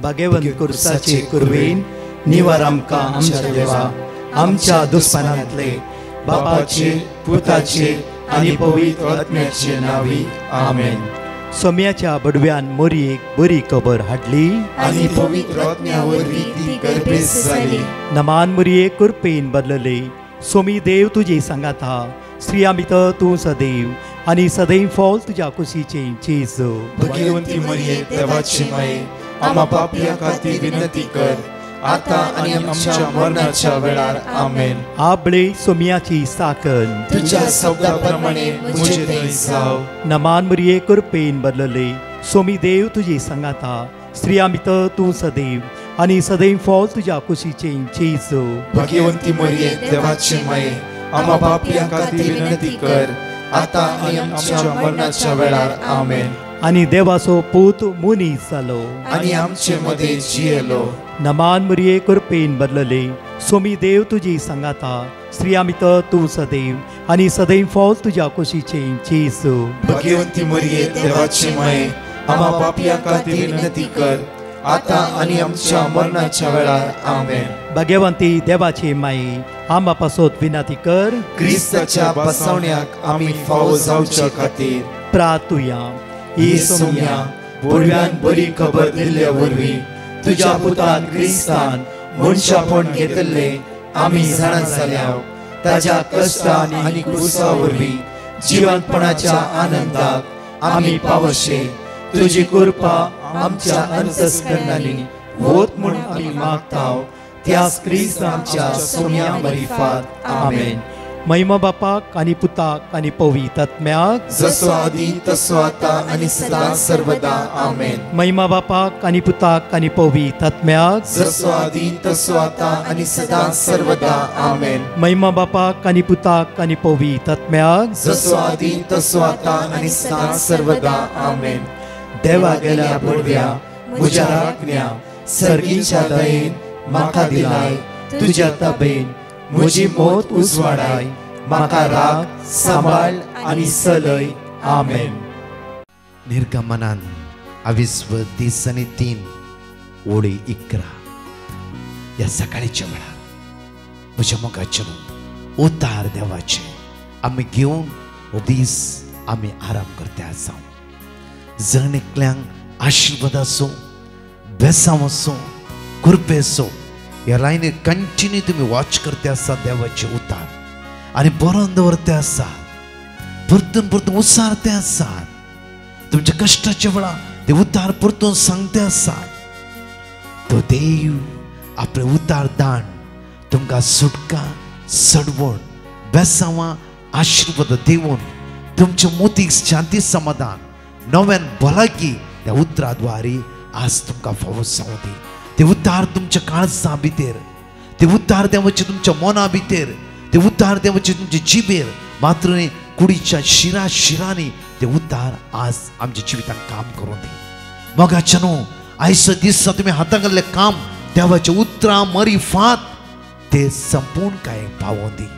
भगवंत कुर्साचे कुरवेन निवार आमकां आमच्या देवा आमच्या दुस्मनांतले बापाचे पुताचे आनी पवित्र आत्म्याचे नावी आमेन. सोम्याच्या बडव्यान मोरयेक बरी खबर हाडली आनी पवित्र आत्म्या वरवीं ती गर्भेस जाली. नमान मोरये कुरपेन बदलले. सोमी देव तुजे सांगात हा. स्त्रिया भितर तूं सदैव आनी सदैव फॉल तुज्या कुशीचे चेज. भगवंती मरिये देवाची माये आम्हा पापियां खातीर विनंती कर आता आनी आमच्या मरणाच्या वेळार आमेन. आबळे सोम्याची साकन तुझ्या शब्दाप्रमाणे मुझे थंय जाव. नमान मोरये कुरपेन बदलले. सोमी देव तुजे सांगात हा. स्त्रिया भितर तूं सदैव आनी सदैव फॉल तुज्या कुशीचे चेज. भगवंती मरिये देवाची माये आम्हा पापियां खातीर विनंती कर आता आनी आमच्या मरणाच्या वेळार आमेन. आनी देवाचो पूत मुनीस जालो आनी आमचे मदे जियेलो. नमान मोरये कुरपेन बदलले. सोमी देव तुजी सांगात हा. स्त्रिया भितर तूं सदैव आनी सदैव फॉल तुज्या कुशीचे चेज. भगवंती मरिये देवाची माये आम्हा पापियां खातीर विनंती कर आता आनी आमच्या मरणाच्या वेळार आमेन. भगवंती देवाचे माये आम्हा पासत विनंती कर. क्रिस्ताच्या बसवण्याक आमी फावो जावचे खातीर प्रार्थुया. ही सोम्या बडव्यान बरी खबर दिल्ल्या वरवीं तुज्या पुतान क्रिस्तान मनशापण घेतले आमी जाणा जाल्या. ताज्या कश्टान आनी क्रुसा वरवीं जिवंतपणाच्या आनंदाक आमी पावशे. तुजी कृपा आमच्या अंतस्करणांनी होत म्हूण आमी मागताव. त्याच क्रिस्त आमच्या सोम्या मरिफात आमेन. महिमा बापाक आनी पुताक आनी पवित्र आत्म्याक जसो आदी तसो आता आनी सदां सर्वदा आमेन. महिमा बापाक आनी पुताक आनी पवित्र आत्म्याक जसो आदी तसो आता आनी सदां सर्वदा आमेन. महिमा बापाक आनी पुताक आनी पवित्र आत्म्याक जसो आदी तसो आता आनी सदां सर्वदा आमेन. देवा गेल्या बडव्या म्हज्या राखण्या सर्गीच्या दयेन म्हाका दिलाय. तुज्या तबेन म्हजी मोत उजवाडाय. म्हाका राख सांबाळ आनी चलय. आमेन. निर्गमनान 22:3 ओळी 11 या सकाळीच्या वेळार म्हज्या मोगाचें उतार देवाचे आमी घेवन हो दीस आमी आराम करते आसां. जण एकल्यांक आशिर्वाद आसूं, बेसांव आसूं, कृपे आसूं. ह्या लायनीर कंटिन्यू तुम्ही वॉच करते आसा देवाचे उतार आनी बरोवन दवरते आसात. परतून परतून उसारते आसात. तुमच्या कश्टाच्या वेळा ते उतार परतून सांगते आसात. तो देव आपले उतार दान तुमकां सुटका, सडवण, बेसांवां, आशिर्वाद दिवन तुमच्या मोतीक शांती समाधान नव्यान भलायकी त्या उतराद्वारे आज तुमकां फावो जावं दी. ते उतार तुमच्या काळजा भितर, ते उतार देवाचे तुमच्या मना भितर, ते उतार देवाचे तुमच्या जिबेर मात्र न्ही कुडीच्या शिरांनी ते उतार आज आमच्या जिवितांत काम करून दी. मोगाचें न्हू आयचो दिसा तुमी हातां घाल्लें काम देवाच्या उतरां मरिफात ते संपूर्ण काय पावोवन दी.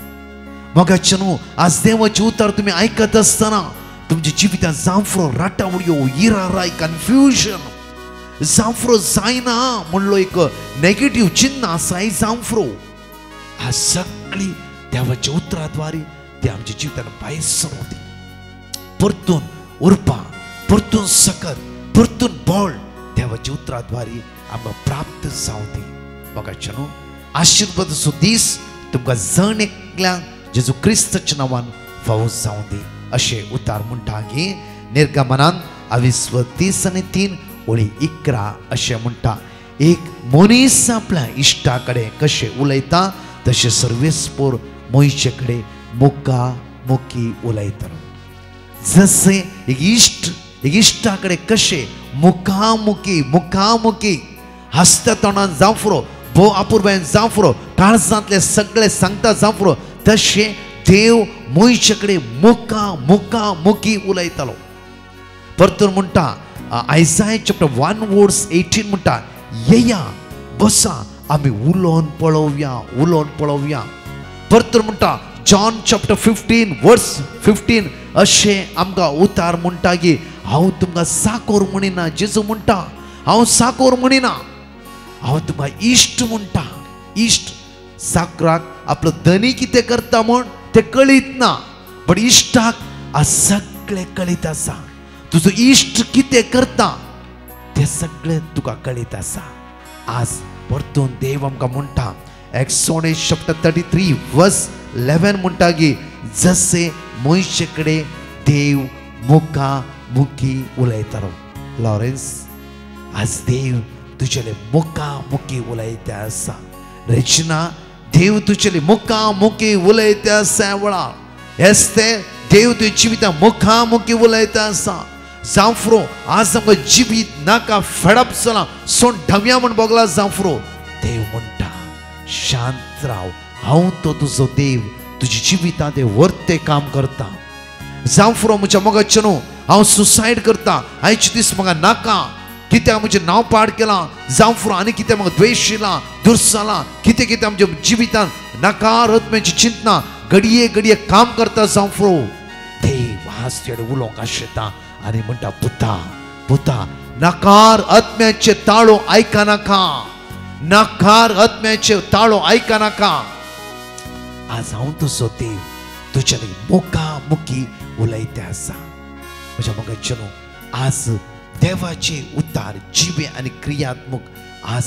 मोगाचें न्हू आज देवाचे उतार तुमी आयकत आसतना तुमच्या जिवितांत जांफरो, राटावळ्यो, इराराय, कन्फ्युजन जांफरो जायना म्हणलो एक नेगेटिव्ह चिन्ह आसा. जांफरो आज सगळी देवाच्या उतराद्वारे ते आमच्या जिवितांत भायर सरून दी. परतून उरपा, परतून सकत, परतून बळ देवाच्या उतराद्वारे आमकां प्राप्त जावं दी. मोगाचें न्हू आशिर्वादाचो दीस तुमकां जण एकल्यांक जेजू क्रिस्ताच्या नांवान फावो जावं दी. अशें उतार म्हणटा की निर्गमनान 22:3 ओळी 11 अशें म्हणटा. एक मनीस आपल्या इश्टा कडेन कशें उलयता तशें सर्वेस्पोर मोयचे कडेन मुखामुखी उलयतलो. जशें एक इश्टा कडेन कशें मुखामुखी हसत्या तोंडान जांफरो, भोव आपुरबायेन जांफरो, काळजांतले सगळे सांगता जांफरो, तशें देव मोयचे कडेन मुखामुखी उलयतलो. परतून म्हणटा आयसाया चॅप्टर 1:18 म्हणटा येया बसा आमी उलोवन पळोवया. परतून म्हणटा जॉन चॅप्टर 15:15 अशें आमकां उतार म्हणटा की हांव तुमकां साकोर म्हणिना. जेजू म्हणटा हांव साकोर म्हणिना, हांव तुका इश्ट म्हणटा. इश्ट साकराक आपलो धनी कितें करता म्हण तें कळीत ना, पण इश्टाक आज सगळें कळीत आसा. तुजो इश्ट कितें करता तें सगळें तुका कळीत आसा. आज परतून देव आमकां म्हणटा Exodus chapter 33 verse 11 म्हणटा की जसे मोशे कडेन देव मुखामुखी उलयतालो. लॉरेन्स, आज देव तुजेले मुखामुखी उलयता आसा. रचना, देव तुजेले मुखामुखी उलयता आसा वेळार. हेच ते देव तुजे जिवितां मुखामुखी उलयता आसा. जांफ्रो, आज आमकां जिवीत नाका फेडप चला सोन ढव्या म्हण बोगला जांफ्रो. देव म्हणटा शांत राव, हांव तो तुजो देव, तुजी जिवितां ते वर्ते काम करता. जांफ्रो म्हज्या मोगाचे न्हू, हांव सुसायड करता, आयचे दीस म्हाका नाका, कित्याक म्हजें नांव पाड केलां. जांफ्रो आनी कितें म्हाका द्वेश येयला, दुर्स जाला, कितें कितें आमच्या जिवितांत नकारात्म्याची चिंतना घडये घडये काम करता जांफ्रो. देव आज तेडे उलोवंक आशेता आनी म्हणटा पुता पुता, नकार आत्म्याचे ताळो आयका नाका, नकार आत्म्याचे ताळो आयका नाका. आज हांव तुजो देव तुज्या मुखामुखी उलयता आसा. म्हज्या मोगाचे न्हू, आज देवाचे उतार जिवे आनी क्रियात्मक आज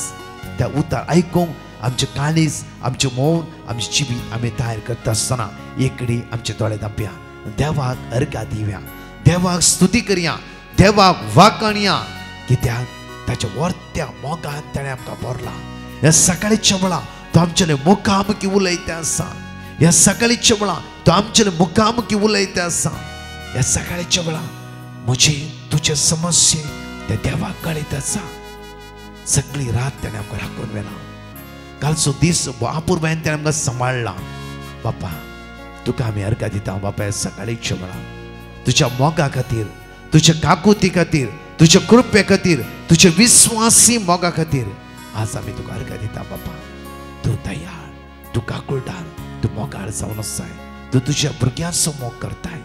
त्या उतार आयकूंक आमचे काळीज, आमचे मौन, आमचे जिवीत आमी तयार करता आसतना एकडी आमचे दोळे धांपया, देवाक अर्घा दिवया, देवाक स्तुती करया, देवाक वाकणया, कित्याक ताच्या वर्त्या मोगान ताणें आमकां भरला. ह्या सकाळीच्या वेळा तो आमचे मुखामुखी उलयता आसा. ह्या सकाळीच्या वेळा तो आमचे मुखामुखी उलयता आसा. ह्या सकाळीच्या वेळा म्हजी तुजे समस्ये त्या देवाक कळीत आसा. सगळी रात ताणें आमकां राखून व्हेला. कालचो दीस अपुर्बायेन ताणें आमकां सांबाळला. बापा तुका आमी अर्घा दिता. बापा ह्या सकाळीच्या वेळा तुज्या मोगा खातीर, तुज्या काकुती खातीर, तुज्या कृपे खातीर, तुज्या विश्वासी मोगा खातीर आज आमी तुका अर्घा दिता. बापा तूं दयाळ, तूं काकुळटार, तूं मोगाळ जावन आसाय, तूं तुज्या भुरग्यांचो मोग करताय.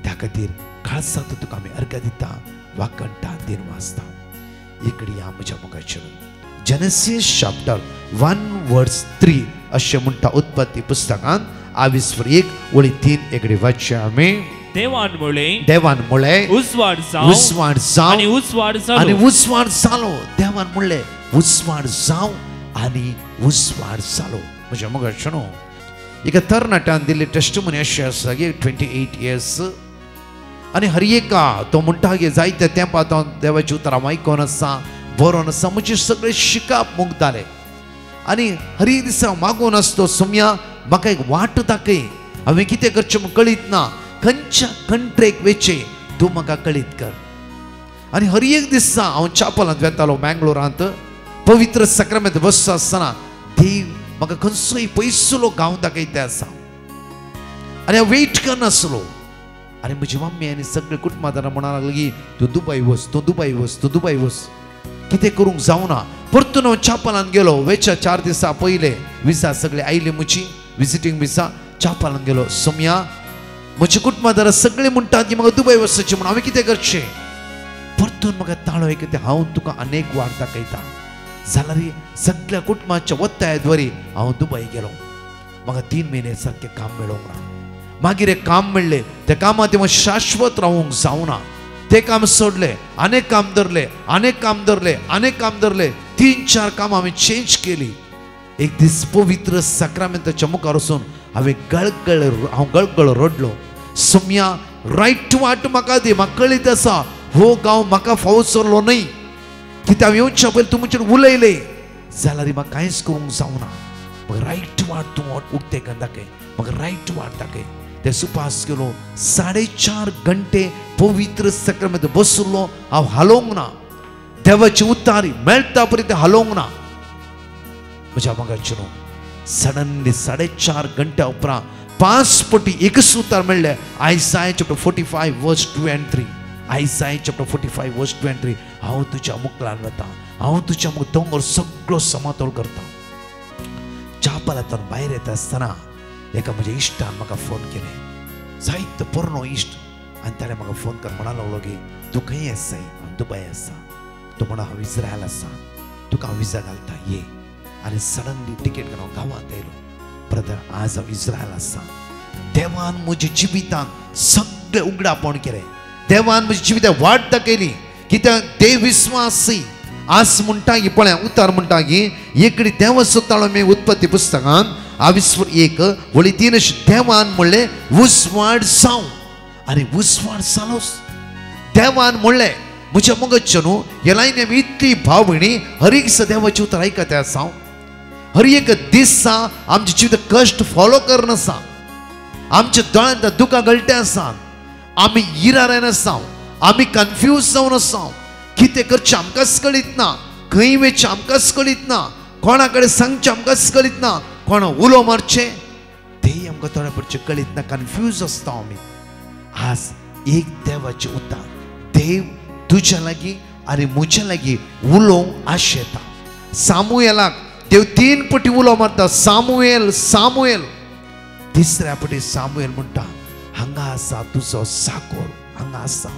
त्या खातीर खासा तुका आमी अर्घा दिता, वाकणटा, दिन वाजता. इकडी या म्हज्या मोगाचे. जेनेसीस चॅप्टर 1 वर्स 3 अशें म्हणटा उत्पत्ती पुस्तकांत 21:1 एकडी वाचया आमी. देवान म्हणले उजवाड जावं आनी उजवाड जालो. देवान म्हणले उजवाड जावं आनी उजवाड जालो. म्हज्या मोगाचे न्हू, एका तरणाट्यान दिल्ली टेस्टिमनी अशी आसा की 28 इयर्स आनी हर एका तो म्हणटा की जायत्या तेंपात हांव देवाची उतरां आयकोन आसा, बरोवन आसा, म्हजे सगळे शिकाप मुगताले आनी हर एक दिसा मागून आसतो सोम्या म्हाका एक वाट दाखय, हांवें कितें करचें म्हूण कळीत ना, खंयच्या कंट्रेक वेचे तूं म्हाका कळीत कर. आनी हर एक दिसा हांव चापलांत वेतालो मँगलोरांत, पवित्र सक्रामेंत बसता आसतना देव म्हाका खंयचोय पयसुलो गांव दाखयता आसा आनी हांव वेट करनासलो. आनी म्हजी मम्मी आनी सगळे कुटुंबादारां म्हणूंक लागली की तूं दुबय वच, तूं दुबय वच, तूं दुबय वच. कितें करूंक जावना. परतून हांव चापलांत गेलो. वेच्या 4 दिसा पयले विजा सगळे आयली म्हजी, विजिटींग विजा. चापलांत गेलो. सोम्या म्हजे कुटुंबादारां सगळे म्हणटात की म्हाका दुबय वचचें म्हणून. हांवें कितें करचें. परतून म्हाका ताळो एक कितें, हांव तुका अनेक वाट दाखयता. जाल्यार सगळ्या कुटुंबाच्या वत्तायद्वारे हांव दुबय गेलो. म्हाका 3 म्हयने सारकें काम मेळोंक ना. मागीर एक काम मेळ्ळें. त्या कामांत हांव शाश्वत रावूंक जावना. ते काम सोडले, अनेक काम धरले, अनेक काम धरले, अनेक काम धरले. 3-4 काम हांवें चेंज केली. एक दीस पवित्र सक्रामेंताच्या मुखार वचून हांवें गळगळ रडलो. सोम्या रायट वाट म्हाका दी, म्हाका कळीत आसा हो गांव म्हाका फावो सरलो न्हय, कित्याक हांव येवच्या पयलीं तूं म्हजेर उलयले जाल्यार म्हाका कांयच करूंक जावना. म्हाका रायट वाट तूं उक्तें दाखय, म्हाका रायट वाट दाखय. ते सुपास केलो. 4.5 घंटे पवित्र सक्रामेंत बसलो. हांव हालोंक ना. देवाची उतारी मेळटा पर्यंत हालोंक ना. म्हज्या मोगाचे न्हू, सडनली 4.5 घंट्या उपरांत 5 पटी एकच उतार मेळ्ळें. आयसाया चॅप्टर 45 वर्स 2 and 3. आयसाया चॅप्टर 45 वर्स 2 and 3. हांव तुज्या मुखार वता, हांव तुज्या दोंगर सगळो समतोल करता. चापलांतल्यान भायर येता आसतना एका म्हज्या इश्टान म्हाका फोन केलें. जायतो पोरनो इश्ट. आनी ताणें म्हाका फोन कर म्हणूंक लागलो की तूं खंय आसाय. हांव दुबय आसा. तो म्हणून हांव इस्रायल आसा. तुका विजा घालता ये. आणि सडनली टिकेट घेऊन गावात येलो. ब्रदर आज हांव इस्रायल आसा. देवान म्हज्या जिवितांत सगळे उगडापण केलें. देवान म्हज्या जिवितांत वाट दाखयली. कित्याक देव विस्वासी आज म्हणटा की पळय उतार म्हणटा की एकडी देव सोदतालो मी उत्पत्ती पुस्तकांत 21:3 देवान म्हणले उसवाड जावं आनी उसवाड जालोच. देवान म्हणले म्हज्या मगजचे न्हू हे लायन आमी इतली भाव भयणी हर एक दिसा देवाचें उतर आयकत आसा. हर एक दिसा आमचे जिवित कश्ट फॉलो करन आसा. आमच्या दोळ्यांत दुखां गळटे आसात. आमी इरायन आसा. आमी कन्फ्यूज जावन आसा. कितें करचें आमकांच कळीत ना. खंय वयचें आमकांच कळीत ना. कोणा कडेन सांगचें आमकांच कळीत ना. कोणा उलो मारचें तेय आमकां थोड्या पडचें कळीत ना. कन्फ्यूज आसता आमी. आज एक देवाचें उतर देव तुज्या लागीं आनी म्हज्या लागीं उलोवंक आशेता. सामुएलाक देव 3 पटी उलो मारता. सामुएल सामुएल. तिसऱ्या पटी सामुएल म्हणटा हांगा आसा तुजो साकोर हांगा आसा.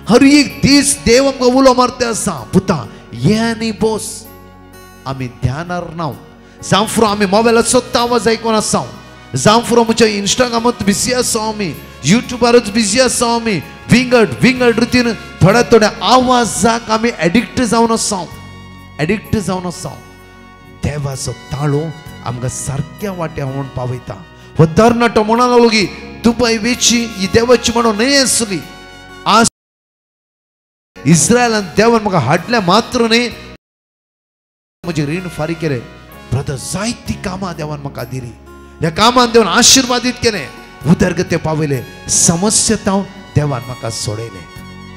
हर एक दीस देव आमकां उलो मारता आसा. पुता ये आनी बोस. आमी ध्यानार ना. जावं फुरो आमी मोबायलार सोदता आवाज आयकून आसा. जावं फुरो म्हज्या इंस्टाग्रामांत बिजी आसा आमी. युट्यूबारूच बिजी आसा आमी. विंगड रितीन थोड्या आवाजाक आमी एडिक्ट जावन आसा. एडिक्ट जावन आसा. देवाचो ताळो आमकां सारक्या वाट्यार व्हरून पावयता. हो तरणाटो म्हणून लागलो की दुबय वेची ही देवाची म्हणून न्हय आसली. आज इस्रायलान देवान म्हाका हाडल्या मात्र न्हय म्हजें रीण फारीक केलें. ब्रदर जायतीं कामां देवान म्हाका दिली. ह्या कामान देवान आशिर्वादीत केलें. उदरगते पावयले. समस्या देवान म्हाका सोडयलें.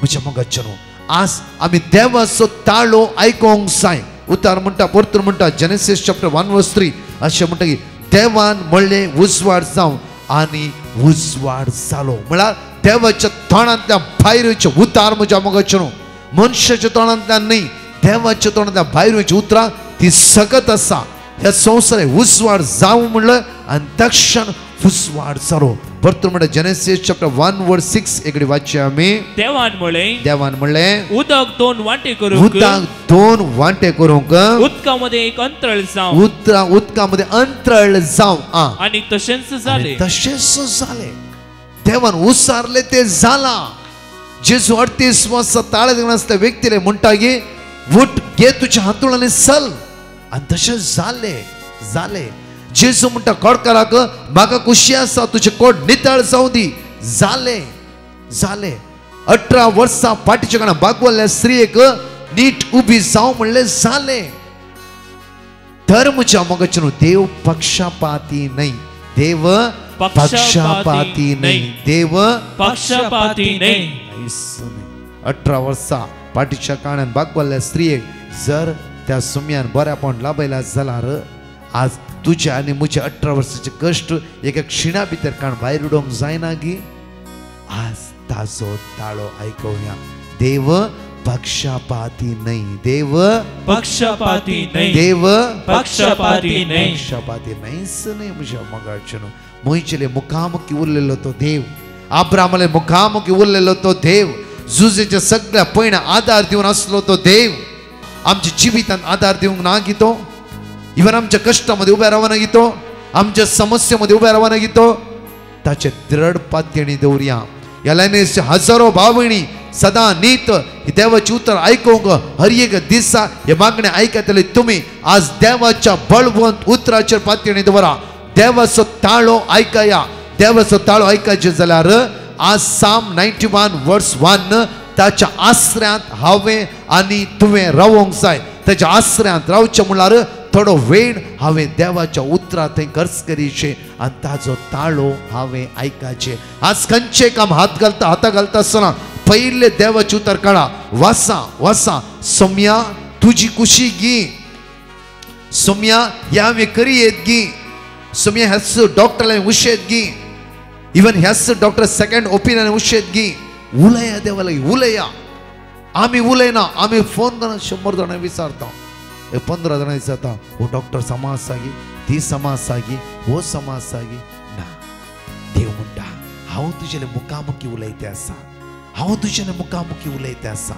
म्हज्या मगजचें आज आमी देवाचो ताळो आयकोंक जाय. उतार म्हणटा परतून म्हणटा जेनेसीस चॅप्टर 1:3 अशें म्हणटा की देवान म्हणलें उजवाड जावं आनी उजवाड जालो. म्हळ्यार देवाच्या तोंडांतल्यान भायर वयचें उतार म्हज्या मगजचें मनशाच्या तोंडांतल्यान न्हय. देवाच्या तोंडांतल्यान भायर वयचीं उतरां ती सगत आसा. ह्या संवसाराक उजवाड जावं म्हणलें आनी तक्षण उजवाड जालो. परतून म्हणटा जेनेसीस चॅप्टर 1:6 एकडी वाचया आमी. देवान म्हणलें उदक 2 वांटे करूंक. उदक 2 वांटे करूंक. उदकामध्ये एक अंतराळ जावं. उदकामध्ये अंतराळ जावं. आणि तशेंच जालें. तशेंच जालें. देवान उसारले ते जाला. जेजू 38 वर्सां ताळे घेवन आसल्या व्यक्तीले म्हणटा की उठ घे तुज्या हातून आनी चल. आनी तशें जालें. जेजू म्हणटा कोडकाराक म्हाका खुशी आसा तुजे कोड नितळ जावं दी. जालें. 18 वर्सां फाटीच्या काळांत बागवल्ल्या स्त्रियेक नीट उबी जावं म्हणलें जालें. धर्मच्या मोगाचें देव पक्षपाती नाही. देव पक्षपाती नाही. देव पक्षपाती नाही. 18 वर्सां फाटीच्या काळांत बागवल्ल्या स्त्रियेक जर त्या सुम्यान बऱ्यापण लाभयला जाल्यार आज तुझे आनी म्हजे 18 वर्साचे कश्ट एका क्षिणा भितर काण भायर उडोवंक जायना गी. आज ताजो ताळो आयकुया. देव पक्षपाती नाही. देव पक्षपाती नाही. देव पक्षपाती नाही. पक्षपाती नाहीच नाही. म्हज्या मगाचें मोहिचेले मुखामुखी उरलेलो तो देव. अब्रामाले मुखामुखी उरलेलो तो देव. झुजेच्या सगळ्या पयण्या आधार दिवन आसलो तो देव. आमच्या जिवितांत आधार दिवंक ना की तो. इवन आमच्या कष्टामध्ये उभ्या रावना की तो. आमच्या समस्येमध्ये उभ्या रावना की तो. ताचे दृढ पातयेणी दवरया. ह्या लायनीचे हजारो भाव भयणी सदां नीत देवाचे उतर आयकोंक हर एक दिसा हे मागणे आयकतले तुमी आज देवाच्या बळवंत उतराचेर पातयेणी दवरा. देवाचो ताळो आयकया. देवाचो ताळो आयकायचे जाल्यार आज साम 91:1 ताच्या आसऱ्यांत हांवें आनी तुवें रावोंक जाय. ताच्या आसऱ्यांत रावचें म्हणल्यार थोडो वेळ हांवें देवाच्या उतरां थंय खर्च करीचे आनी ताजो ताळो हांवें आयकाचे. आज खंयचें काम हाता घालता आसतना पयले देवाचें उतर काडा. वासा सोम्या तुजी खुशी गी. सोम्या हे हांवें करी येत गी. सोम्या ह्याच डॉक्टरान उशेत गी. इवन ह्याच डॉक्टर सेकंड ओपिनियन उशेत गी. उलया देवा लागीं उलया. आमी उलयना. आमी फोन करून 100 जाणां विचारता. 15 जाणां विचारता हो डॉक्टर समाज सागी ती समाज सागी हो समाज सागी ना. देव म्हणटा हांव तुजेले मुखामुखी उलयते आसा. हांव तुजेले मुखामुखी उलयते आसा.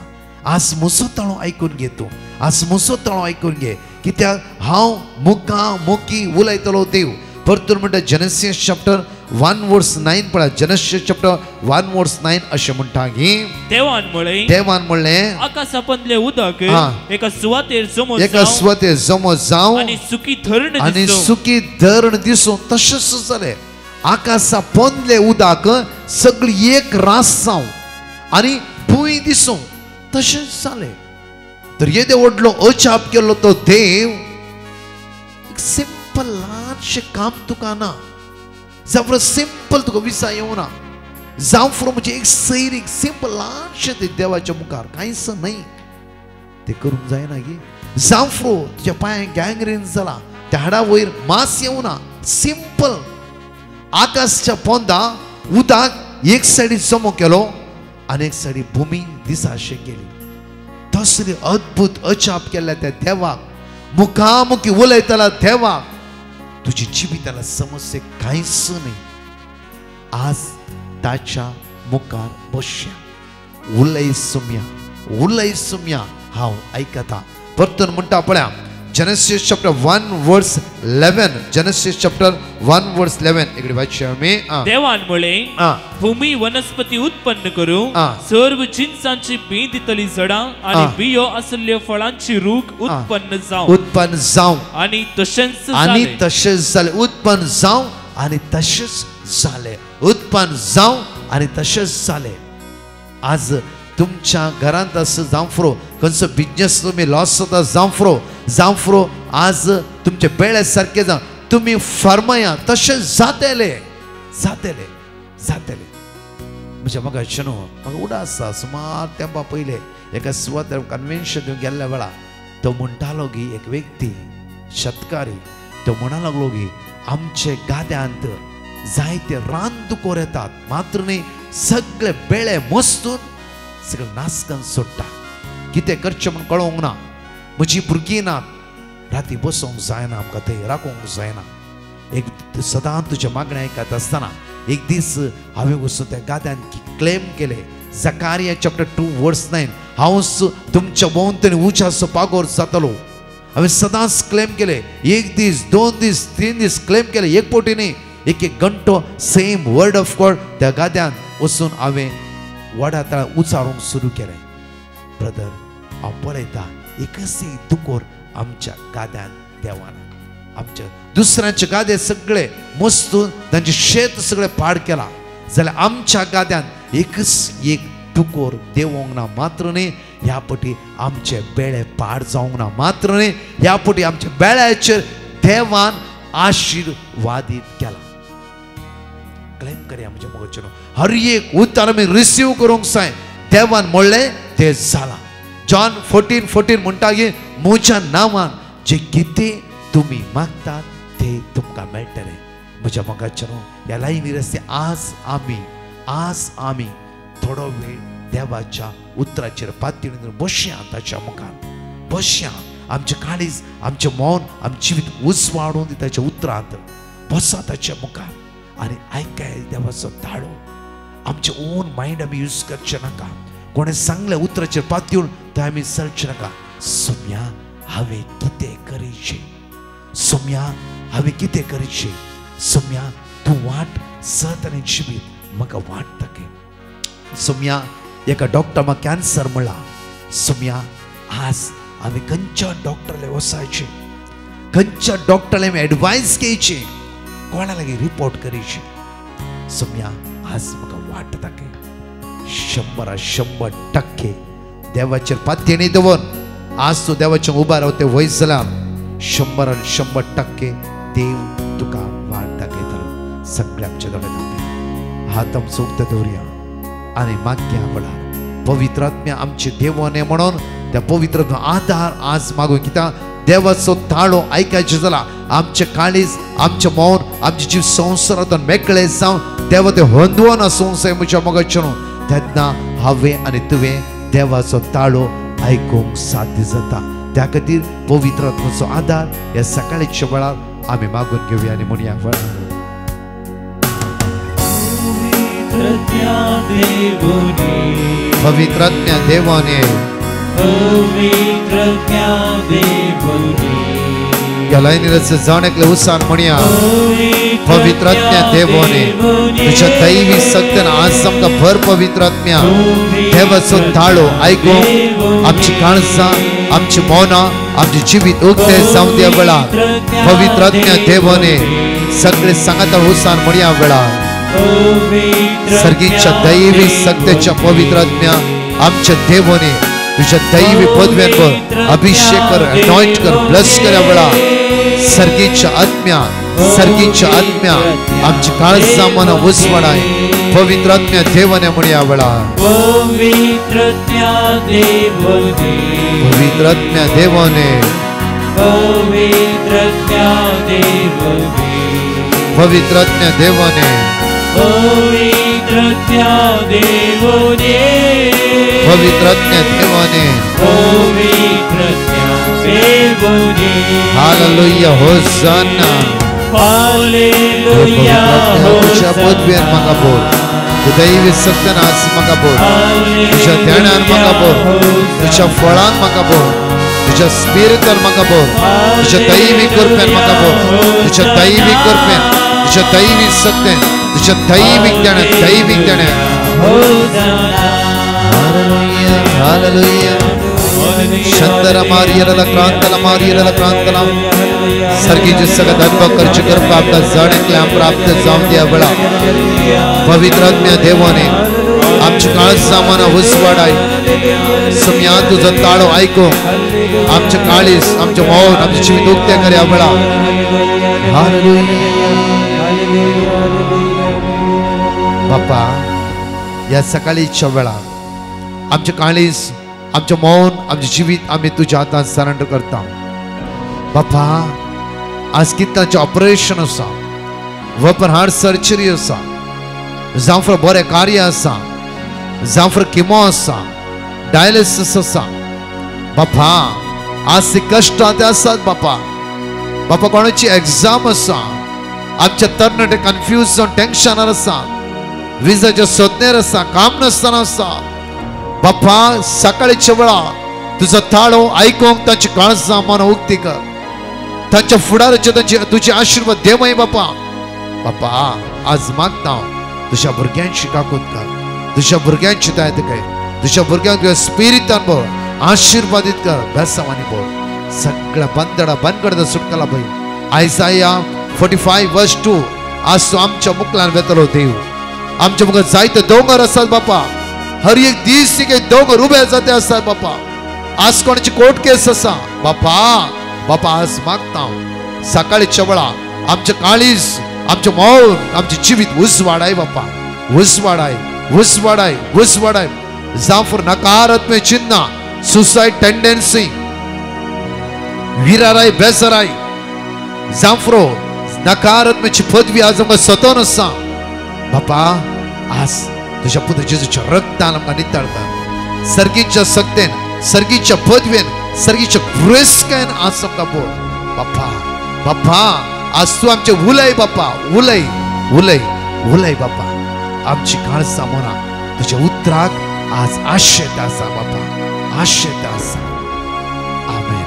आज मुसो ताळो ऐकून घे तू, आज मुसो ताळो ऐकून घे, कित्याक हांव मुकी उलयतलो देव. परतून म्हणटा जेनेसिस चॅप्टर 1 वर्स 9 पळय, जेनेसिस चॅप्टर 1 वर्स 9 अशें म्हणटा की देवान म्हणलें आकाशांतले उदक एका सुवातेर जमो जावं आनी सुकी धरण दिसूं तशेंच जालें. आकाशा पोंदले उदक सगळी एक रास जावं आनी भूंय दिसूं तशेंच जालें. तर येदे व्हडलो अजाप केलो तो देव. एक सिंपल ल्हानशें काम तुका ना, जावं सिंपल तुका विसा येवना, जावं म्हणजे एक सैरीक सिंपल ल्हानशें ते देवाच्या मुखार कांयच नाही ते करूंक जायना गे. जावं तुज्या पांयाक गँग्रीन जाला, त्या हाडा वयर मांस येवना, सिंपल आकाशच्या पोंदा उदक एक सायडी जमो केलो आनी एक सायडी भुमी दिसाशे गेली. तसले अद्भुत अजाप केल्या त्या देवाक, मुखामुखी उलयतला देवाक तुजी जिविताला समस्या कांयच नाही. आज ताच्या मुखार बसया, उलय सुम्या हांव आयकता. परतून म्हणटा पळया जेनेसिस चॅप्टर 1 वर्स 11, जेनेसिस चॅप्टर 1 वर्स 11 इकडे वाचूया आमी. देवान म्हळें भूमी वनस्पती उत्पन्न करूं, सर्व चिंचांची बी दितली झाडां आनी बियो आसल्यो फळांची रूख उत्पन्न जावं आनी तशेंच जालें. उत्पन्न जावं आनी तशेंच जालें. उत्पन्न जावं आनी तशेंच जालें. आज तुमच्या घरांत असं जावं खंयचो बिझनेस तुम्ही लॉस जाता जावं आज तुमचे बेळे सारखे जावं, तुम्ही फर्मया तशें जातले. म्हणजे म्हाका अशें म्हाका उडास आसा. सुमार तेंपा पयले एका सुवातेर कन्वेन्शन दिवंक गेल्ल्या वेळा तो म्हणटालो की एक व्यक्ती शेतकारी तो म्हणा लागलो की आमचे गाद्यांत जायते रानदुकोर येतात, मात्र न्ही सगळे बेळे मस्तून सगळे नासकन सोडटा. कितें करचें म्हूण कळोंक ना. म्हजी भुरगीं नात, राती बसोंक जायना, आमकां थंय राखोंक जायना. एक सदां तुजे मागणें आयकत आसतना एक दीस हांवें वचून त्या गाद्यान क्लेम केले. जकारिया चॅप्टर 2 वर्स 9 हांव तुमच्या भोंवतणी उज्याचो पागोर जातलो. हांवें सदांच क्लेम केले. एक दीस, 2 दीस, 3 दीस क्लेम केले, एक पोटी न्ही, एक घंटो सेम वर्ड ऑफ गॉड त्या गाद्यान वचून हांवें वडाताळ उचारूंक सुरू केलें. ब्रदर हांव पळयता एकच दुकोर आमच्या गाद्यान देवाना. आमच्या दुसऱ्यांचे गादे सगळे मस्तून तांचे शेत सगळे पाड केला, जाल्यार आमच्या गाद्यान एकच एक दुकोर देवोंक ना. मात्र न्ही ह्या पटी आमचे बेळे पाड जावंक ना. मात्र न्ही ह्या पटी आमच्या बेळ्याचेर देवान आशीर्वादीत केला. क्लेम करया म्हणजे मोगाचें हर एक उतर आमी रिसीव करूंक जाय. देवान म्हणलें तें जालां. जॉन 14:14 म्हणटा की म्हज्या नांवान जे कितें तुमी मागतात ते तुमकां मेळटलें. म्हज्या मोगाचें ह्या लायनी रस्ते आज आमी थोडो वेळ देवाच्या उतराचेर पातळीर बसया, ताच्या मुखार बसया. आमचें काळीज, आमचें मौन, आमचें जिवीत उजवाडून ताच्या उतरांत बसा ताच्या मुखार आनी आयकाय देवाचो ताळो. आमचे ओन मायंड आमी यूज करचे नाका. कोणें सांगलें उतराचेर पातून थंय आमी चलचे नाका. सोम्या हांवें कितें करचें, सोम्या हांवें कितें करचें, सोम्या तूं वाट सत आनी जिवीत म्हाका वाट दाखय. सोम्या एका डॉक्टर म्हाका कॅन्सर म्हणला. सोम्या आज हांवें खंयच्या डॉक्टरले वचायचें, खंयच्या डॉक्टरले हांवें एडवायस घेवची, कोणा लागीं रिपोर्ट करची. सोम्या आज म्हाका वाट दाखय. 100% देवाचेर पातयेनी दवर आज तूं देवाचें उबा रावते वयस जाल्यार 100% देव तुका वाट दाखयतलो. सगळे आमचे दोळे हात आमचो उक्ते दवरया आनी मागया वळार पवित्र आत्म्या आमचे देवाने म्हणून त्या पवित्र आधार आज मागू. कित्याक देवाचो ताळो आयकायचें जाला. आमचे काळीज, आमचे मौन, आमचे जीव संवसारांतून मेकळे जावं देवा ते हंदवून आसूंक जाय. म्हज्या मोगाचें तेन्ना हांवें आनी तुवें देवाचो ताळो आयकूंक साध्य जाता. त्या खातीर पवित्र आत्म्याचो आधार ह्या सकाळच्या वेळार आमी मागून घेवया आनी म्हणया पवित्र आत्म्या देवाने पवित्रज्ञा देवोने या लाईनीला जाऊन एकले उत्साह म्हणूया पवित्रज्ञा देवोने तुझ्या दैवी सत्यान आज आमकां भर पवित्रज्ञा देवाचो ताळो आयको आमची काळजां आमची मौना आमचे जीवित उक्ते जाऊं द्या वेळा पवित्रज्ञा देवोने सगळे सांगता उत्साह म्हणूया वेळा सर्गीच्या दैवी सत्याच्या पवित्रज्ञा आमच्या देवोने तुझ्या दैवी पदव्यांवर अभिषेक कर अनॉइंट कर ब्लेस कर वेळा सर्गीच्या आत्म्या आमची काळजां मना उसवाडाय पवित्रज्ञा देवने म्हणया वेळा पवित्रज्ञा देवोने पवित्रज्ञा देवने पवित्रज्ञा देवोने पवित्रज्ञा देवने पवित्रज्ञा देवोने पवित्रज्ञा देवने पवित्रज्ञा देवोने हालेलुया होसाना हालेलुया तुझ्या पदव्यान म्हाका बोल दैवी सत्यान आज म्हाका बोल तुझ्या ध्यानान म्हाका बोल तुझ्या फळान म्हाका बोल तुझ्या स्पिरिटान म्हाका बोल तुझ्या दैवी कृपेन म्हाका बोल तुझ्या दैवी कृपेन तुझ्या दैवी सत्यान तुझ्या दैविक ध्यानान हालेलुया शंदरा मारियला क्रांतला सर्गीचे सगळं अनुभव करचे कृपा आपला जाणेकल्या प्राप्त जाऊन द्या वेळा पवित्रज्ञा देवाने आमची काळजां मना उसवाडाय सुम्या तुझो ताळो आयको आमचे काळीस आमचे मौन आमचे जीवित उक्ते कर्या वेळा बापा या सकाळीच्या वेळा आमचे काळीस आमचे मौन आमचे जीवित आम्ही तुझ्या हातांत सरेंडर करता बापा आज कितल्याचे ऑपरेशन आसा ओपन हार्ट सर्जरी आसा जावं फॉर बरें कार्य आसा जावं फॉर किमो आसा डायलिसिस आसा बापा आज ते कश्टां ते आसात बापा कोणाची एग्जाम आसा आमच्या तरणाटे कन्फ्यूज जावन टेन्शनार आसा विजाच्या सोदनेर आसा काम नासतना आसा बापा सकाळीच्या वेळा तुझो ताळो आयकोंक ताची काळजां मना उक्ती कर तांच्या फुडाराचे तुझे आशीर्वाद दे माय बापा आज मागता तुझ्या भुरग्यांची काकूत कर तुझ्या भुरग्यांची दायित्व घे तुझ्या भुरग्यांक तुझ्या स्पिरिटान बोल आशीर्वादित कर बेसावानी बोल सगळ्या बनगडा सुटतला भाई आयसाया 45 वर्स 2 आज तू आमच्या मुखल्यान वेतलो देव आमच्या मुखार जायते दोंगर आसात बापा हर एक दीस एक दोंगर उबे जाते आसात बापा आज कोणाची कोर्ट केस आसा बापा आज मागता सकाळीच्या वेळा आमचे काळीज आमचे मौन आमचे जीवित उसवाडाय बापा उसवाडाय जावं फॉर नकारात्मक चिन्ह सुसाइड टेंडेन्सी विराराय बेसराय जावं फॉर नकारात्मक पदवी आज आमकां सतोन आसा बापा आज तुझ्या पुत्र जेजूच्या रक्तान आमकां नितळ कर सर्गीच्या सक्तेन सर्गीच्या पदवेन सर्गीच्या ग्रेस्केन आज आमकां बोल बापा आज तू आमचे उलय बापा उलय बापा आमची काळजां मना तुझ्या उतराक आज आशेता आसा बापा आशेता आसा amen.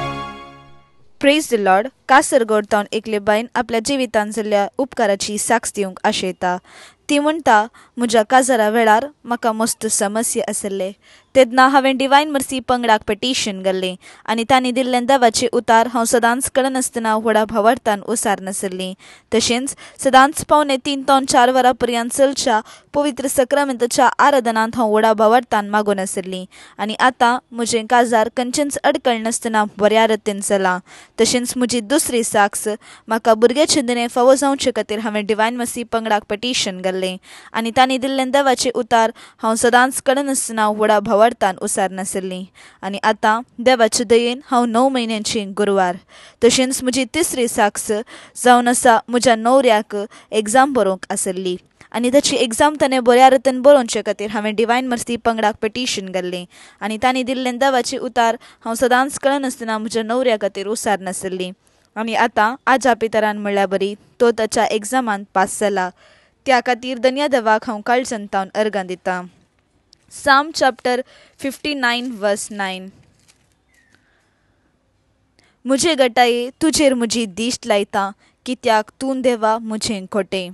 Praise the lord. Kasaragod एकले बायन आपल्या जिवितान जाल्ल्या उपकाराची साक्ष दिवंक आशेता. ती म्हणटा म्हज्या काजरा वेळार म्हाका मस्त समस्या आसले तेन्ना हांवें डिवायन मर्सी पंगडाक पेटिशन घाल्लें आनी तांणी दिल्लें देवाचें उतार हांव सदांच कळनासतना व्हडा भावार्थान ओसार नासली. तशेंच सदांच पावणे 3 ते 4 वरां पर्यंत चलच्या पवित्र सक्रामेंताच्या आराधनांत हांव व्हडा भावार्थान मागून आसली आनी आतां म्हजें काजार खंयचेंच अडकळ नासतना बऱ्या रतीन चलां. तशेंच म्हजी दुसरी साक्ष म्हाका भुरग्याचें दिणें फावो जावचे खातीर हांवें डिवायन मर्सी पंगडाक पेटिशन घाल्लें आनी तांणी दिल्लें देवाचें उतार हांव सदांच कळनासतना व्हडा भावार्थान उसार नासली आनी आतां देवाचे दयेन हांव 9 म्हयन्यांची गुरवार. तशेंच म्हजी तिसरी साक्ष जावन आसा म्हज्या न्हवऱ्याक एग्जाम बरोवंक आसली आनी ताची एग्जाम ताणें बऱ्या रतीन बरोवचे खातीर हांवें डिवायन मर्सी पंगडाक पेटिशन घाल्लें आनी तांणी दिल्लें देवाचें उतार हांव सदांच कळनासतना म्हज्या न्हवऱ्या खातीर उसार नासली आनी आतां आज्या पितरान म्हणल्या बरी तो ताच्या एग्जामांत पास जाला. त्या खातीर धन्य देवाक हांव काळजांतावन अर्गां दितां. Psalm chapter 59 verse 9. मुझे गटाये तुझेर मुजी दिश्ट लायता कित्याक तूं देवा मुझें खोटे.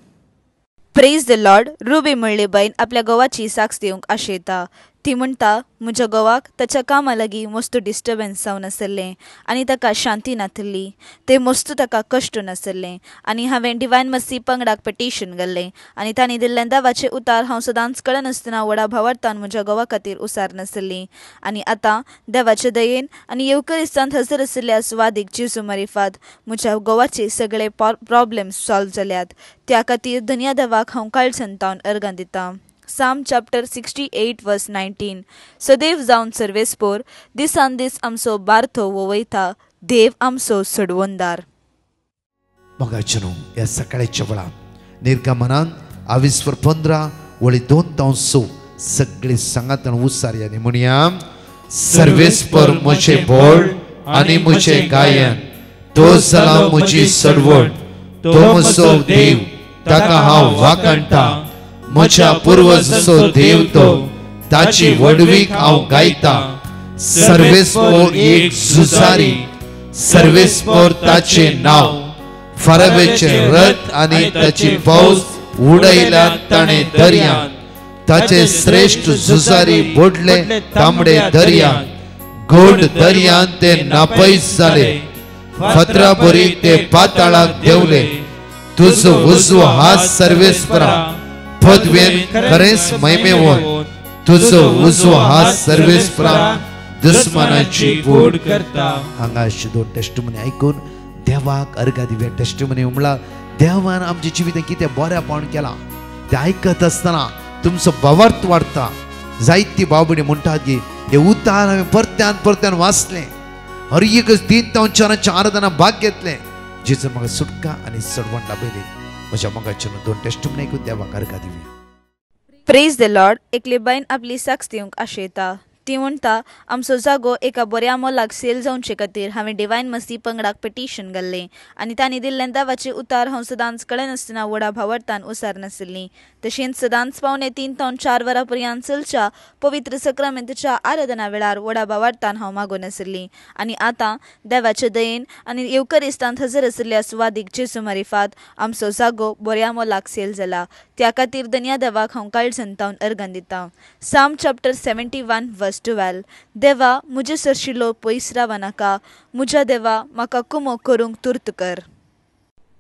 Praise the Lord. रुबी म्हणले बाईन आपल्या गोवाची साक्ष दिवंक आशेता. ती म्हणटा म्हज्या गोवाक ताच्या कामा लागीं मस्त डिस्टर्बन्स जावन आसलें आनी ताका शांती नासली. ते मस्त ताका कश्ट नासलें आनी हांवें डिवायन मसी पंगडाक पिटिशन घाल्लें आनी तांणी दिल्लें दावाचें उतार हांव सदांच कळनासतना व्हडा भावार्थान म्हज्या गोवा खातीर उसार नासली. आनी आतां देवाचे दयेन आनी येवकरिस्तांत हजर आशिल्ल्या सुवादीक जेजू मारिफात म्हज्या गोवाचे सगळे प्रॉब्लेम्स सॉल्व जाल्यात. त्या खातीर धन्य देवाक हांव काळसंतावन अर्गां दितां. Psalm chapter 68 verse 19. सदैव जावन सर्वेस्पोर दिसान दीस आमचो बार्थो वयता देव आमचो सडवंदार. मोगाचनो या सकाळच्या वेळार निर्गमनान 22:15 वळी 2:9 सगळे सांगातन उसार्यानी म्हणया सर्वेस्पर मुझे बोल आनी मुझे गायन तो जाला मुजी सडवण तो म्हजो देव ताका हांव वाकणटा म्हज्या पुर्वजाचो देव तो ताची वडवीक हांव गायता. सर्वेस्पोर एक झुजारी सर्वेस्पोर ताचे नाव फरावेचे रथ आनी ताची फौज उडयल्या ताणे दर्यान ताचे श्रेष्ठ झुजारी बोडले तांबडे दर्यान गोड दर्यान ते नापैस जाले फातरा बरी ते पाताळाक देवले. तुजो उजवो हात सर्वेस्परा पदवेन खरेंच महिमेवंत तुजो उजवो हात सर्वेस्परा दुस्मनाची गोड करता. हांगा दोन टेस्टिमनी आयकून देवाक अर्घ दिवया. टेस्टिमनी म्हणला देवान आमचे जिवितांत कितें बरेंपण केलां तें आयकत आसतना तुमचो भावार्थ वाडटा. जायती भाव भयणी म्हणटात की हे उतार हांवें परत्यान परत्यान वाचलें हर एक दिन तांच्या आराधना भाग घेतलें जेजू म्हाका सुटका आनी सडवण लाभयली. म्हज्या मोगाचें दोन टेस्टिमनी आयकून देवाक अर्घ दिवया. Praise the Lord. एकली बायन आपली साक्ष दिवंक आशेता. ती म्हणटा आमचो जागो एका बऱ्या मोलाक सेल जावचे खातीर हांवें डिवायन मसी पंगडाक पिटिशन घाल्लें आनी तांणी दिल्लें दावाचें उतार हांव सदांच कळनासतना व्हडा भावार्थान उसार नासली. तशेंच सदांच पावणे 3 ते 4 वरां पर्यंत चलच्या पवित्र सक्रामेंतच्या आराधना वेळार व्हडा भावार्थान हांव मागून आसली. आनी आतां देवाचे दयेन आनी येवकरिस्तांत हजर आशिल्ल्या सुवादीक जेजू मारिफात आमचो जागो बऱ्या मोलाक सेल जाला. त्या खातीर धन्य देवाक हांव काळसंतावन अर्गां दितां. Psalm chapter 71 verse 12. देवा मुजे सरशिलो पयस रावा नाका मुज्या देवा म्हाका कुमो करूंक तुर्त कर.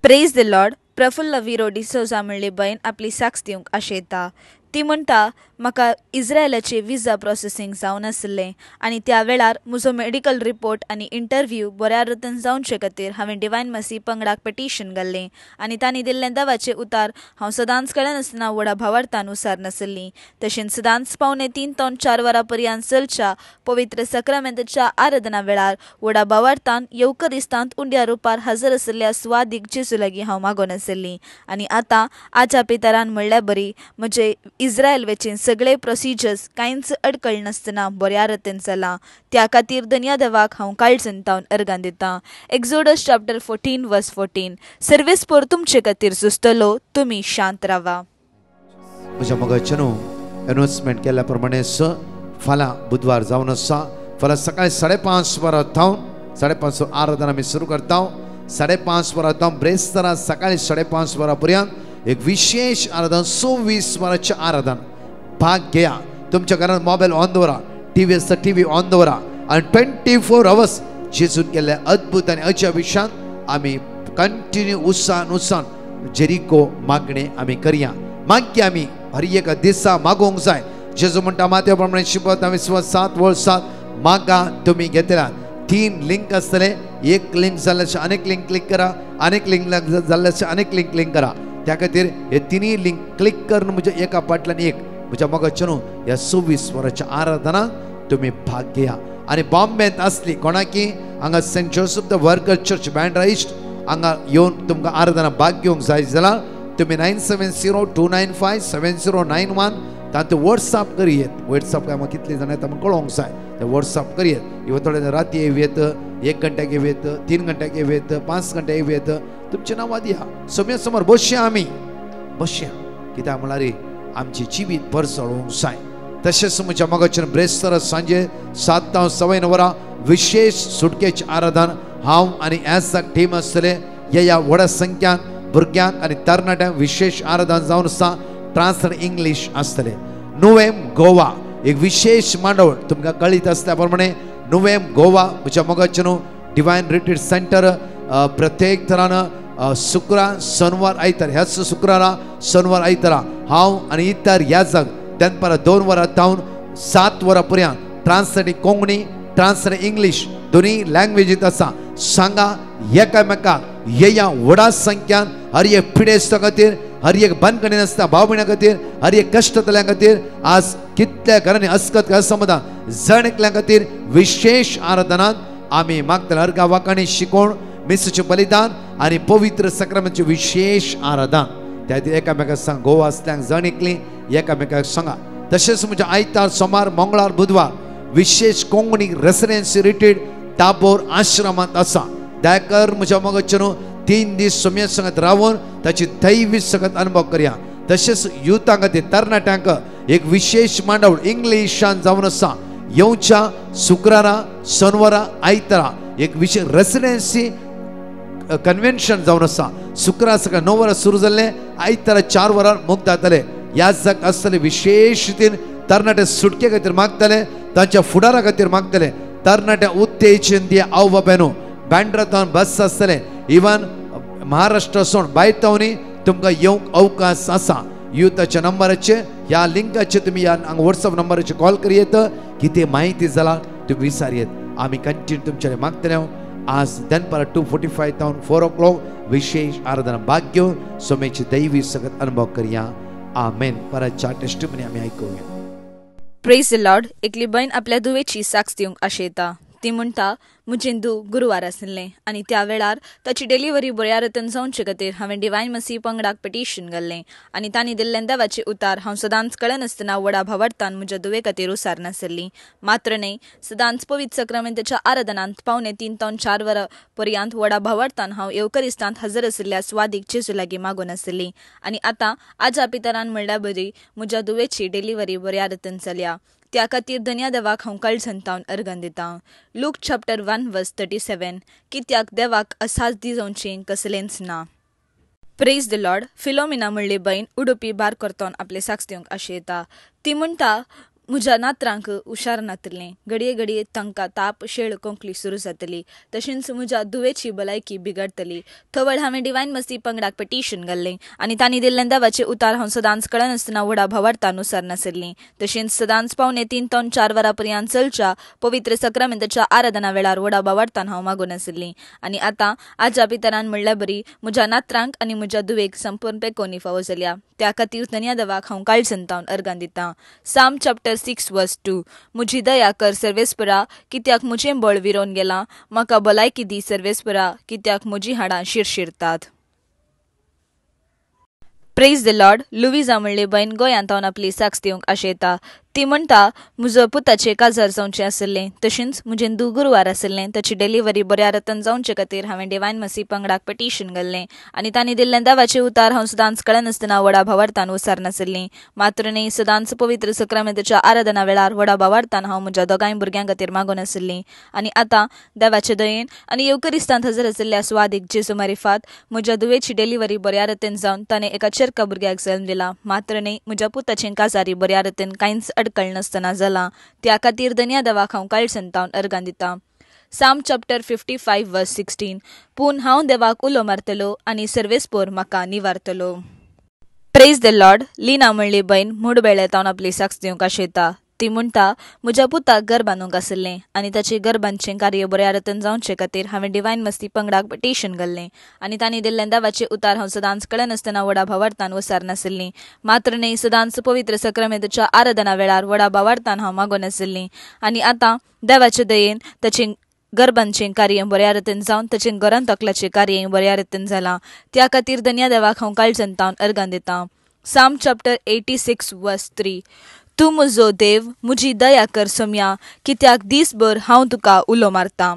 Praise the Lord. प्रफुल्ल विरो डिसोजा म्हणली बायन आपली साक्ष दिवंक आशेता. ती म्हणटा म्हाका इस्रायलाचे विजा प्रोसेसिंग जावन आसलें आनी त्या वेळार म्हजो मेडिकल रिपोर्ट आनी इंटरव्यू बऱ्या रितीन जावचे खातीर हांवें डिवायन मसी पंगडाक पिटिशन घाल्लें आनी तांणी दिल्लें दावाचें उतार हांव सदांच कळनासतना व्हडा भावार्थान उसार नासली. तशेंच सदांच पावणे 3 ते 4 वरां पर्यंत चलच्या पवित्र सक्रामेंतच्या आराधना वेळार व्हडा भावार्थान येवकरिस्तांत उंड्या रुपार हजर आशिल्ल्या सुवादीक जेजू लागीं हांव मागोन आसली. आनी आतां आज्या पितरान म्हणल्या बरी म्हजे इस्रायल वेचेन सगळे प्रोसिजर्स कांयच अडकळ नासतना बऱ्या रितीन चला. त्या खातीर धन्य देवाक हांव काळसंतावन अर्गां दितां. एक्झोडस चॅप्टर 14 वर्स 14. सर्वेस्पोर तुमचे खातीर झुजतलो तुमी शांत रावा. म्हज्या मोगाचेनो अनाउन्समेंट केल्या प्रमाणे फाल्यां बुधवार जावन आसा. फाल्यां सकाळीं 5:30 वरां थावन 5:30 आराधना आमी सुरू करता. 5:30 वरां थावन ब्रेस्तारा सकाळीं 5:30 वरां पर्यंत एक विशेष आराधना 26 वरांचें आराधना भाग घेया. तुमच्या घरांत मोबायल ऑन दवरा, टीव्ही आसता टीव्ही ऑन दवरा आनी 24 hours जेजून केल्ले अद्भुत आनी अजापिशान आमी कंटिन्यू उत्साहान जेरिको मागणे आमी करया. मागया आमी हर एक दिसा मागोवंक जाय. जेजू म्हणटा मातये प्रमाणे शिपत 7:7 मागा तुमी घेतल्या. 3 लिंक आसतले. एक लिंक जाल्ल्याचे अनेक लिंक क्लिक करा, अनेक लिंक जाल्ल्याचे अनेक लिंक क्लिक करा. त्या खातीर हे तिनी लिंक क्लिक करून म्हणजे एका फाटल्यान एक म्हज्या मोगाचेनो ह्या 26 वरांच्या आराधनांत तुमी भाग घेया. आनी बॉम्बेंत आसली कोणाकी हांगा saint Joseph the worker church Bandra east हांगा येवन तुमकां आराधना भाग घेवंक जाय जाल्यार तुमी 9702957091 तातूंत वॉट्सअप करियेत. वॉट्सअप काय म्हाका कितले जाण येता म्हाका कळोवंक जाय. ते वॉट्सअप करियेत. इवन थोडे राती येत, 1 घंट्याक येत, 3 घंट्याक येत, 5 घंट्याक येत. तुमचे नांवां दिया. समया समोर बसया आमी बसया. कित्याक म्हळ्यार आमची जिवीत बरें चलोवंक जाय. तशेंच म्हज्या मोगाचेर ब्रेस्तारा सांजे 7 ते 9 वरां विशेष सुटकेची आराधना हांव आनी एसाक टीम आसतले ह्या व्हडा संख्यान भुरग्यांक आनी तरणाट्यांक विशेष आराधन जावन आसा ट्रान्सलेट इंग्लीश आसतले नुवेम गोवा एक विशेष मांडवळ तुमकां कळीत आसल्या प्रमाणे नुवेम गोवा म्हज्या मोगाचें न्हू डिवायन रिट्रीट सेंटर प्रत्येक तरान शुक्रार शनिवार आयतार ह्याच शुक्रारा शनिवार आयतारा हांव आनी इतर ह्या जाग दनपारां 2 वरां तावन 7 वरां पर्यंत ट्रान्सलेट कोंकणी ट्रान्सलेट इंग्लीश दोनी लँग्वेजीत आसा सांगा एकामेकाक ह्या व्हडा संख्यान हर एक पिडेस्त खातीर हर एक बांदकणी आसता भाव भयणां खातीर हर एक कश्टतल्या खातीर आज कितल्या घरांनी अस्कत समाधान जण एकल्या खातीर विशेष आराधनांत आमी मागतले अर्गा वाकाणी शिकोवण मिसेचें बलिदान आनी पवित्र सक्रामेंतचें विशेष आराधन त्या खातीर एकामेकाक सांग गोवा आसल्यांक जण एकली एकामेकाक सांगा तशेंच म्हज्या आयतार सोमार मंगळार बुधवार विशेष कोंकणी रेसिडेन्सी रिट्रीट ताबोर आश्रमांत आसा दयाकर म्हज्या मोगाचें न्हू 3 दीस सोम्या संगत रावन ताची दैवी संगत अनुभव करया तशेंच युथा खातीर तरणाट्यांक एक विशेष मांडवळ इंग्लिशान जावन आसा येवच्या शुक्रारा शनिवारा आयतारा एक विशेष रेसिडेन्सी कन्वेन्शन जावन आसा शुक्रार सकाळ 9 वरां सुरू जाल्लें आयतारा 4 वरां मुक्त जातले ह्या जाग आसतले विशेष रितीन तरणाटे सुटके खातीर मागतले तांच्या फुडारा खातीर मागतले तरणाट्या उत्तेजन दिया आव बाबेनो बँड्राथॉन बस आसतले इवन महाराष्ट्रासून भायर तावनी तुमकां येवंक अवकाश आसा युथाच्या नंबराचेर ह्या लिंकाचेर तुमी ह्या व्हॉट्सअप नंबराचेर कॉल करियेत कितें माहिती जाला तुमी विचारियेत आमी कंटिन्यू तुमचे मागतले आज दनपारां 2:45 तावन 4 o'clock विशेष आराधना भाग घेवन सोमेची दैवी सगत अनुभव करया आमेन परतच्या टेस्टिमनी आमी आयकुया प्रेज द लॉर्ड एकली बहीण आपल्या दुवेची साक्ष दिवंक आशेता ती म्हणटा म्हजें दू गुरुवार आसलें आनी त्या वेळार ताची डिलिव्हरी बऱ्या रितीन जावचे खातीर हांवें डिवायन मसीह पंगडाक पिटिशन घाल्लें आनी तांणी दिल्लें देवाचें उतार हांव सदांच कळनासतना व्हडा भावार्थान म्हज्या दुवे खातीर उसार नासली मात्र न्ही सदांच पवित्र सक्रामेंताच्या आराधनांत 3:45 तावन 4 वरां पर्यंत व्हडा भावार्थान हांव येवकरिस्तांत हजर आशिल्ल्या स्वादीक जेजू लागीं मागून आसली आनी आतां आजा पितरान म्हणल्या बरी म्हज्या दुवेची डिलिव्हरी बऱ्या रितीन जाल्या त्या खातीर धन्या देवाक हांव काळजंतावन अर्गन दितां लूक चॅप्टर 1:37 कित्याक देवाक असाच दिवचें कसलेंच ना प्रेज द लॉर्ड फिलोमिना म्हणली बहीण उडुपी बार करतोन आपले साक्ष दिवंक आशेता ती म्हणटा म्हज्या नातरांक हुशार नातलें घडये घडये तांकां ताप शेळ कोंकली सुरू जातली तशेंच म्हज्या दुवेची भलायकी बिगडटली थवड हांवें डिवायन मसीह पंगडाक पिटिशन घाल्लें आनी तांणी दिल्लें देवाचें उतार हांव सदांच कळनासतना व्हडा भावार्थान उसार नासलीं तशेंच सदांच 3:45 तावन 4 वरां पर्यंत चलच्या पवित्र सक्रामेंताच्या आराधना वेळार व्हडा भावार्थान हांव मागून आसलीं आनी आतां आजा पितरान म्हणल्या बरी म्हज्या नातरांक आनी म्हज्या दुवेक संपूर्ण पेकोनी फावो जाल्या त्या खातीर धन्या देवाक हांव काळजंतावन अर्गान दितां साम चॅप्टर 6:2 म्हजी दया कर सर्वेस्परा कित्याक म्हजें बळ विरोन गेलां म्हाका भलायकी दी सर्वेस्परा कित्याक म्हजी हाडां शिरशिरतात प्रेज द लॉर्ड लुविजा म्हणली बहीण गोंयांत हांव आपली साक्ष दिवंक आशेता ती म्हणटा म्हजो पुताचें काजार जावचें आसलें तशेंच म्हजें दू गुरुवार आसलें ताची डिलिव्हरी बऱ्या रितीन जावचे खातीर हांवें डिवायन मसीह पंगडाक पिटिशन घाल्लें आनी तांणी दिल्लें देवाचें उतार हांव सदांच कळनासतना व्हडा भावार्थान उसार नासलीं मात्र न्ही सदांच पवित्र सक्रामेंताच्या आराधना वेळार व्हडा भावार्थान हांव म्हज्या दोगांय भुरग्यां खातीर मागून आसलीं आनी आतां देवाचे दयेन आनी येवकरिस्तांत हजर आशिल्ल्या स्वादीक जेजू मारिफात म्हज्या दुवेची डिलिव्हरी बऱ्या रितीन जावन ताणें एका चेरका भुरग्याक जल्म दिला मात्र न्ही म्हज्या पुताचें काजारी बऱ्या रितीन कांयच अडकळ नासतना जालां त्या खातीर धन्या देवाक हांव काळजंतावन अर्गान दितां साम चॅप्टर 55:16 पूण हांव देवाक उलो मारतलो आनी सर्वेस्पोर म्हाका निवारतलो प्रेज द लॉर्ड लिना म्हणली बहीण मुडबेळे तावन आपली साक्ष दिवंक आशेता ती म्हणटा म्हज्या पुताक घर बांदूंक आसलें आनी ताचें घर बांदचें कार्य बऱ्या रितीन जावचे खातीर हांवें डिवायन मसीह पंगडाक पिटिशन घाल्लें आनी तांणी दिल्लें देवाचें उतार हांव सदांच कळनासतना व्हडा भावार्थान उसार नासलीं मात्र न्ही सदांच पवित्र सक्रामेंताच्या आराधना वेळार व्हडा भावार्थान हांव मागून आसलीं आनी आतां देवाचे दयेन ताचें घर बांदचें कार्य बऱ्या रितीन जावन ताचें घरान तकलाचें कार्यय बऱ्या रितीन जालां त्या खातीर धन्या देवाक हांव काळजंतावन अर्गान दितां साम चॅप्टर 86:3 तूं म्हजो देव म्हजी दया कर सोम्या कित्याक दीसभर हांव तुका उलो मारतां